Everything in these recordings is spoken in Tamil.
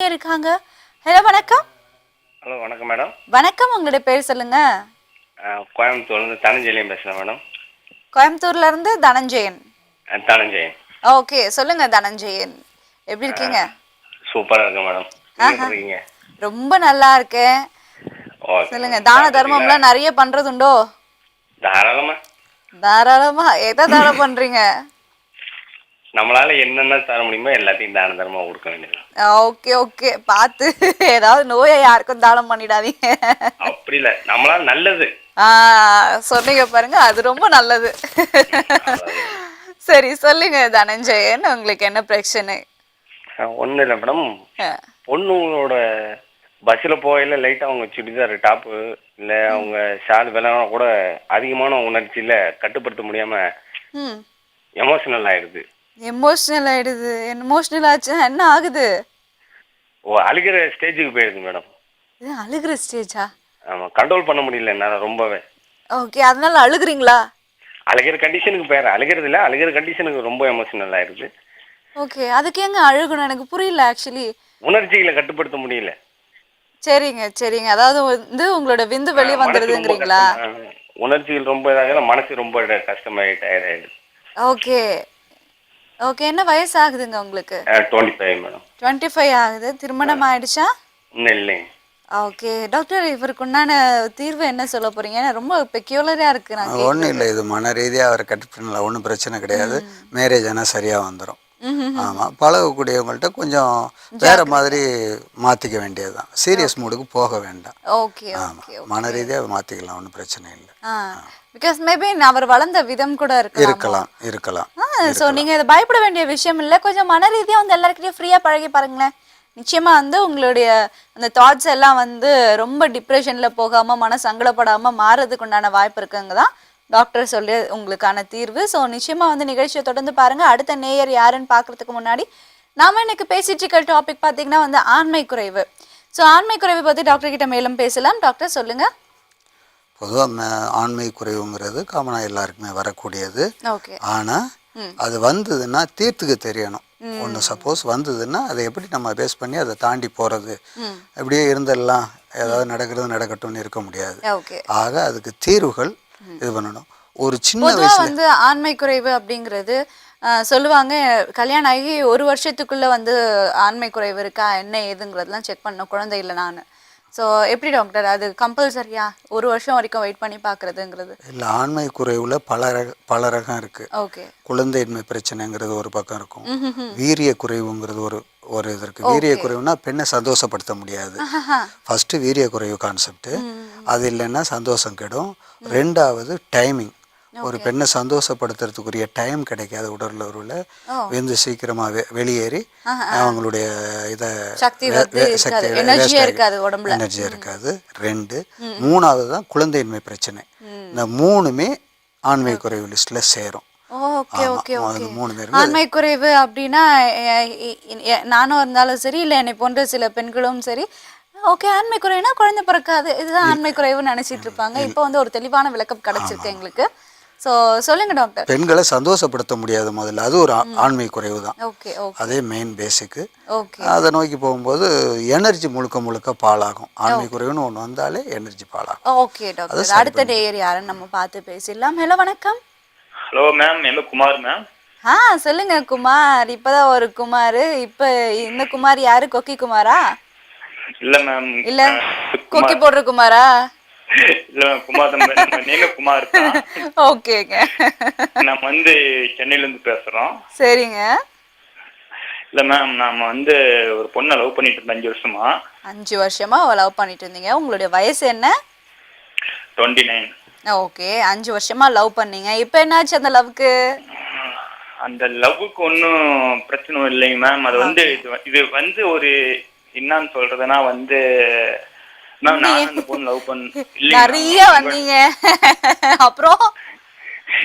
நேயர் இருக்காங்க. ஹலோ வணக்கம். ஹலோ வணக்கம் மேடம். வணக்கம், உங்களுடைய பேர் சொல்லுங்க. கோயம்புத்தூர்லேருந்து தனஞ்செழியன் பேசுகிறேன் மேடம். கோயம்புத்தூர்ல இருந்து தனஞ்சயன். தனஞ்செழியன். ஓகே, சொல்லுங்க தனஞ்சயன். எப்படி இருக்கீங்க? சூப்பராக இருக்கு மேடம். நீங்கள் எப்படி இருக்கீங்க? ரொம்ப நல்லா இருக்கேன். ஓகே சொல்லுங்க, மேடம். தான சாப்பிட்டீங்களா? தர்மம்லாம் நிறைய பண்றது உண்டோ? தாராளமா. தாராளமா. எதை தானம் பண்றீங்க? நம்மளால என்னென்ன தர முடியுமோ எல்லாத்தையும் தான தர்மமாக கொடுக்க வேண்டியது. ஓகே ஓகே, பார்த்து ஏதாவது நோயை யாருக்கும் தானம் பண்ணிடாதீங்க. அப்படி இல்லை, நம்மளால நல்லது. சொன்னீங்க பாருங்க, அது ரொம்ப நல்லது. சரி சொல்லுங்க தனஞ்சயன், உங்களுக்கு என்ன பிரச்சனை? ஒன்றும் இல்லை மேடம். பொண்ணுங்களோட பஸ்ஸில் போகையில் லைட்டாக அவங்க சுடிதார் டாப்பு இல்லை அவங்க ஷால் விலனா கூட அதிகமான உணர்ச்சியில் கட்டுப்படுத்த முடியாமல் எமோஷனல் ஆயிடுது. எமோஷனல் ஆயிடுது? எமோஷனல் ஆச்சுன்னா என்ன ஆகுது? அழுகிற ஸ்டேஜுக்கு போயிடுது மேடம். இது அழுகிற ஸ்டேஜா? ஆமாம், கண்ட்ரோல் பண்ண முடியல என்னால் ரொம்பவே. ஓகே, அதனால அழுகுறீங்களா? அழுகிற கண்டிஷனுக்கு பேர் அழுகிறது இல்லை, அழுகிற கண்டிஷனுக்கு ரொம்ப எமோஷனல் ஆயிடுது. ஓகே, அதுக்கு எங்க அழுகணும்? எனக்கு புரியல ஆக்சுவலி. உணர்ச்சிகளை கட்டுப்படுத்த முடியல. சரிங்க சரிங்க, அதாவது வந்து உங்களோட விந்து வெளியே வந்துடுதுங்கிறீங்களா? உணர்ச்சிகள் ரொம்ப இதாக மனசு ரொம்ப கஷ்டமாயிட்டு. ஓகே ஓகே, என்ன வயசு ஆகுதுங்க உங்களுக்கு? 25 மேடம். 25 ஆகுது. திருமணம் ஆயிடுச்சா? இன்னும் இல்லைங்க. ஓகே டாக்டர், இவருக்கு உண்டான தீர்வு என்ன சொல்ல போறீங்க? ரொம்ப பெக்யூலரா இருக்கு. நான் ஒன்றும் இல்லை, இது மன ரீதியாக அவரை கட் பண்ணல, ஒன்றும் பிரச்சனை கிடையாது. மேரேஜ் ஆனால் சரியாக வந்துடும். ஆமாம், பழகக்கூடியவங்கள்ட்ட கொஞ்சம் வேற மாதிரி மாற்றிக்க வேண்டியது தான். சீரியஸ் மூடுக்கு போக வேண்டாம். ஓகே ஆமாம், மன ரீதியாக மாற்றிக்கலாம், ஒன்றும் பிரச்சனை இல்லை. பிகாஸ் மேபி அவர் வளர்ந்த விதம் கூட இருக்கலாம் இருக்கலாம். ஸோ நீங்கள் இதை பயப்பட வேண்டிய விஷயம் இல்லை. கொஞ்சம் மன ரீதியாக வந்து எல்லாருக்கிட்டையும் ஃப்ரீயாக பழகி பாருங்களேன். நிச்சயமாக வந்து உங்களுடைய அந்த தாட்ஸ் எல்லாம் வந்து ரொம்ப டிப்ரெஷனில் போகாமல் மன சங்கடப்படாமல் மாறுறதுக்கு உண்டான வாய்ப்பு இருக்குங்க தான் டாக்டர் சொல்லி உங்களுக்கான தீர்வு. ஸோ நிச்சயமாக வந்து நிகழ்ச்சியை தொடர்ந்து பாருங்கள். அடுத்த நேயர் யாருன்னு பார்க்குறதுக்கு முன்னாடி நாம் இன்னைக்கு பேசிட்டு இருக்க டாபிக் பார்த்தீங்கன்னா வந்து ஆண்மை குறைவு. ஸோ ஆண்மை குறைவு பற்றி டாக்டர் கிட்ட மேலும் பேசலாம். டாக்டர் சொல்லுங்கள். பொதுவாக ஆண்மை குறைவுங்கிறது காமனாக எல்லாருக்குமே வரக்கூடியது. ஓகே, ஆனால் அது வந்ததுன்னா தீர்த்துக்க தெரியணும். ஒன்று சப்போஸ் வந்ததுன்னா அதை எப்படி நம்ம பேஸ் பண்ணி அதை தாண்டி போகிறது. அப்படியே இருந்தெல்லாம் ஏதாவது நடக்கிறது நடக்கட்டும்னு இருக்க முடியாது. ஆக அதுக்கு தீர்வுகள் இது பண்ணணும். ஒரு சின்ன வயசுல வந்து ஆண்மை குறைவு அப்படிங்கிறது சொல்லுவாங்க, கல்யாணம் ஆகி 1 வருஷத்துக்குள்ள வந்து ஆண்மை குறைவு இருக்கா என்ன ஏதுங்கிறதுலாம் செக் பண்ணணும் குழந்தை இல்லை நான். ஸோ எப்படி டாக்டர், அது கம்பல்சரியா 1 வருஷம் வரைக்கும் வெயிட் பண்ணி பார்க்குறதுங்கிறது? இல்லை, ஆண்மை குறைவில் பல ரகம் இருக்குது. ஓகே, குழந்தையின்மை பிரச்சனைங்கிறது ஒரு பக்கம் இருக்கும். வீரிய குறைவுங்கிறது ஒரு இது இருக்குது. வீரிய குறைவுனா பெண்ணை சந்தோஷப்படுத்த முடியாது. ஃபஸ்ட்டு வீரிய குறைவு கான்செப்ட். அது இல்லைன்னா சந்தோஷம் கெடும். ரெண்டாவது டைமிங். ஒரு பெண்ணை சந்தோஷப்படுத்துறதுக்குரிய டைம் கிடைக்காது. உடல் உறவில் வெந்து சீக்கிரமாக வெளியேறி அவங்களுடைய இதை எனர்ஜியாக இருக்காது. 2 3வது தான் குழந்தையின்மை பிரச்சனை. இந்த 3மே ஆண்மை குறைவு லிஸ்ட்ல சேரும். Okay okay okay. ஆண்மை குறைவு அப்படின்னா நானும் இருந்தாலும் சரி, இல்லை என்னை போன்ற சில பெண்களும் சரி, ஓகே ஆண்மை குறைவுனா குழந்தை பிறக்காது, இதுதான் ஆண்மை குறைவுன்னு நினைச்சிட்டு இருப்பாங்க. இப்போ வந்து ஒரு தெளிவான விளக்கம் கிடைச்சிருக்கு எங்களுக்கு. ஸோ சொல்லுங்க டாக்டர். பெண்களை சந்தோஷப்படுத்த முடியாது முதல்ல, அது ஒரு ஆண்மை குறைவு தான். ஓகே, அதே மெயின் பேசிக்கு. ஓகே, அதை நோக்கி போகும்போது எனர்ஜி முழுக்க பாலாகும். ஆண்மை குறைவுன்னு ஒன்று வந்தாலே எனர்ஜி பாலாகும். ஓகே டாக்டர், அடுத்த டேயர் யாருன்னு நம்ம பார்த்து பேசிடலாம். ஹலோ வணக்கம். ஹலோ மேம், என்ன குமார் மேம்? சொல்லுங்க குமார். இப்பதான் ஒரு குமார். இப்ப இந்த குமார் யாரு? கொக்கி குமாரா? இல்ல மேம். இல்ல கொக்கி போடுற குமாரா? இல்ல குமார் நீங்க குமார் தான். ஓகேங்க, நம்ம வந்து சென்னையில இருந்து பேசுறோம். சரிங்க. இல்ல மேம், நாம வந்து ஒரு பொண்ணை லவ் பண்ணிட்டு இருந்தோம் 5 வருஷமா. 5 வருஷமா லவ் பண்ணிட்டு இருந்தீங்க. உங்களுடைய வயசு என்ன? 29. ஓகே, 5 வருஷமா லவ் பண்ணீங்க. இப்போ என்னாச்சு அந்த லவ்க்கு? அந்த லவ்வுக்கு ஒன்றும் பிரச்சனை இல்லைங்க மேம். அது வந்து இது வந்து ஒரு என்னன்னு சொல்றதுன்னா வந்து மேம், நான் அந்த பொண்ணு லவ் நிறைய வந்தீங்க அப்புறம்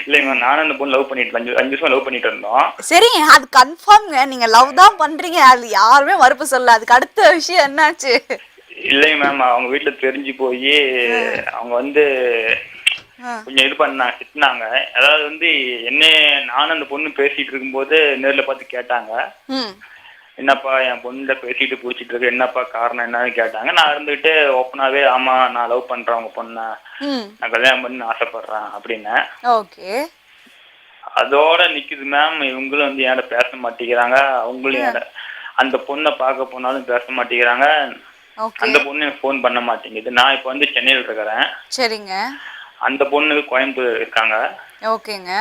இல்லைங்க மேம், நானும் அந்த பொண்ணு லவ் பண்ணிட்டு 5 வருஷம் லவ் பண்ணிட்டு இருந்தோம். சரிங்க, அது கன்ஃபார்ம்ங்க. நீங்க லவ் தான் பண்றீங்க, அது யாருமே மறுப்பு சொல்ல. அதுக்கு அடுத்த விஷயம் என்னாச்சு? இல்லைங்க மேம், அவங்க வீட்டுல தெரிஞ்சு போய் அவங்க வந்து கொஞ்சம் இது திட்டினாங்க. அதாவது வந்து என்ன நானும் அந்த பொண்ணு பேசிட்டு இருக்கும்போது நேர்ல பார்த்து கேட்டாங்க. என்னப்பா என் பொண்ணு பேசிட்டு பிடிச்சிட்டு இருக்கு, என்னப்பா காரணம் என்னன்னு கேட்டாங்க. நான் இருந்துகிட்டு ஓப்பனாவே ஆமா நான் லவ் பண்றேன் உங்க பொண்ண, நான் கல்யாணம் பண்ணி ஆசைப்படுறேன் அப்படின்னு. ஓகே. அதோட நிக்குது மேம். இவங்களும் வந்து என்கிட்ட பேச மாட்டேங்கிறாங்க, அவங்களும் அந்த பொண்ணை பார்க்க போனாலும் பேச மாட்டேங்கிறாங்க. அந்த பொண்ணு எனக்கு ஃபோன் பண்ண மாட்டேங்குது. நான் இப்போ வந்து சென்னையில் இருக்கிறேன். சரிங்க. அந்த பொண்ணு கோயம்புத்தூர் இருக்காங்க. ஓகேங்க.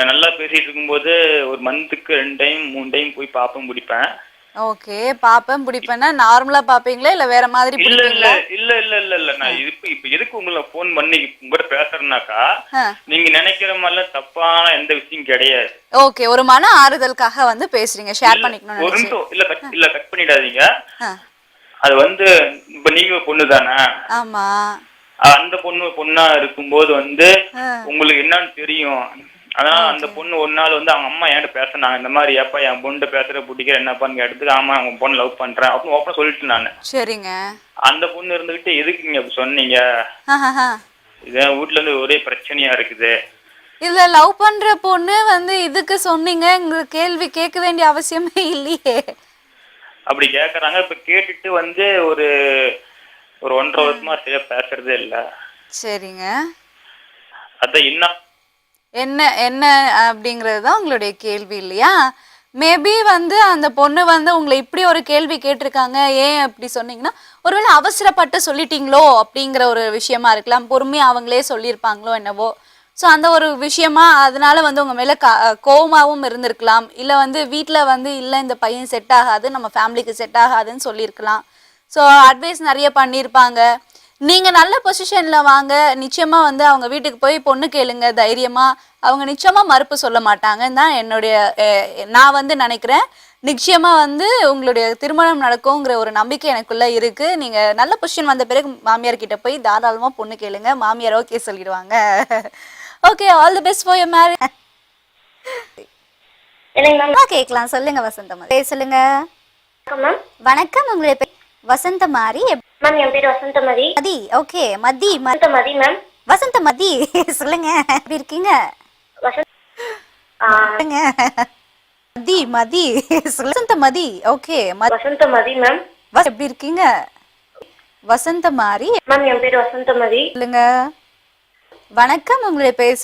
நல்லா பேசிட்டு இருக்கும்போது ஒரு மந்த்துக்கு 2 டைம் 3 டைம் போய் பாப்பேன் பிடிப்பேன். ஓகே. பாப்பேன் பிடிப்பேன்னா நார்மலா பாப்பீங்களா இல்ல வேற மாதிரி பிடிப்பீங்களா? இல்ல நான் இப்ப எதுக்கு உங்களை ஃபோன் பண்ணி உங்ககிட்ட பேசுறேன்னாக்கா, நீங்க நினைக்கிற மாதிரிலாம் தப்பான எந்த விஷயம் கிடையாது. ஓகே. ஒரு மன ஆறுதலுக்காக வந்து பேசுறீங்க, ஷேர் பண்ணிக்கணும்னு ஒரு நினைச்சேன். நிமிஷம் இல்ல கட் பண்ணிடாதீங்க. அது வந்து இப்ப நீங்க பொண்ணு தானே? ஆமா. அந்த பொண்ணா இருக்கும்போது வந்து உங்களுக்கு என்னன்னு தெரியும். அதனால அந்த பொண்ணு ஒரு நாள் வந்து அவங்க அம்மா என்கிட்ட பேசினாங்க, இந்த மாதிரி ஏப்பா என் பொண்ணு பேசுற பிடிக்கிற என்னப்பான்னு கேட்டதுக்கு, ஆமா அவங்க பொண்ணு லவ் பண்றேன் அப்படின்னு ஓப்பனா சொல்லிட்டு நான். சரிங்க. அந்த பொண்ணு இருந்துகிட்டு எதுக்கு நீங்க அப்படி சொன்னீங்க, இது வீட்டுல இருந்து ஒரே பிரச்சனையா இருக்குது. இல்ல லவ் பண்ற பொண்ணு வந்து இதுக்கு சொன்னீங்க, உங்களுக்கு கேள்வி கேட்க வேண்டிய அவசியமே இல்லையே. அப்படி கேக்குறாங்க. இப்ப கேட்டுட்டு வந்து ஒரு 1.5 வருஷமா சரியா பேசுறதே இல்ல. சரிங்க. அதான் என்ன என்ன அப்படிங்கிறது தான் உங்களுடைய கேள்வி இல்லையா? மேபி வந்து அந்த பொண்ணு வந்து உங்களை இப்படி ஒரு கேள்வி கேட்டிருக்காங்க, ஏன் அப்படி சொன்னீங்கன்னா ஒருவேளை அவசரப்பட்டு சொல்லிட்டீங்களோ அப்படிங்கிற ஒரு விஷயமா இருக்கலாம், பொறுமையா அவங்களே சொல்லியிருப்பாங்களோ என்னவோ. ஸோ அந்த ஒரு விஷயமா அதனால வந்து உங்கள் மேலே கோவமாகவும் இருந்திருக்கலாம். இல்லை வந்து வீட்டில் வந்து இல்லை இந்த பையன் செட் ஆகாது, நம்ம ஃபேமிலிக்கு செட் ஆகாதுன்னு சொல்லியிருக்கலாம். ஸோ அட்வைஸ் நிறைய பண்ணியிருப்பாங்க. நீங்கள் நல்ல பொசிஷனில் வாங்க, நிச்சயமாக வந்து அவங்க வீட்டுக்கு போய் பொண்ணு கேளுங்க தைரியமாக, அவங்க நிச்சயமாக மறுப்பு சொல்ல மாட்டாங்கன்னு தான் என்னுடைய நான் வந்து நினைக்கிறேன். நிச்சயமாக வந்து உங்களுடைய திருமணம் நடக்குங்கிற ஒரு நம்பிக்கை எனக்குள்ளே இருக்குது. நீங்கள் நல்ல பொசிஷன் வந்த பிறகு மாமியார்கிட்ட போய் தாராளமாக பொண்ணு கேளுங்க, மாமியார் ஓகே சொல்லிடுவாங்க. Okay, all the best for your marriage. கேட்கலாம், சொல்லுங்க வசந்தமாரி. சொல்லுங்க. வணக்கம், உங்களுடைய பேர் வசந்தமாரி மேம். என் பேர் வசந்தமதி. மதி. ஓகே, மதி. வசந்தமதி மேம். வசந்தமதி சொல்லுங்க, எப்படி இருக்கீங்க? மதி மதி வசந்தமதி. Okay, Vasanthamathi ma'am. எப்படி இருக்கீங்க? வசந்தமாரி மேம். என் பேர் வசந்தமதி. சொல்லுங்க. வணக்கம், உங்களுடைய பேர்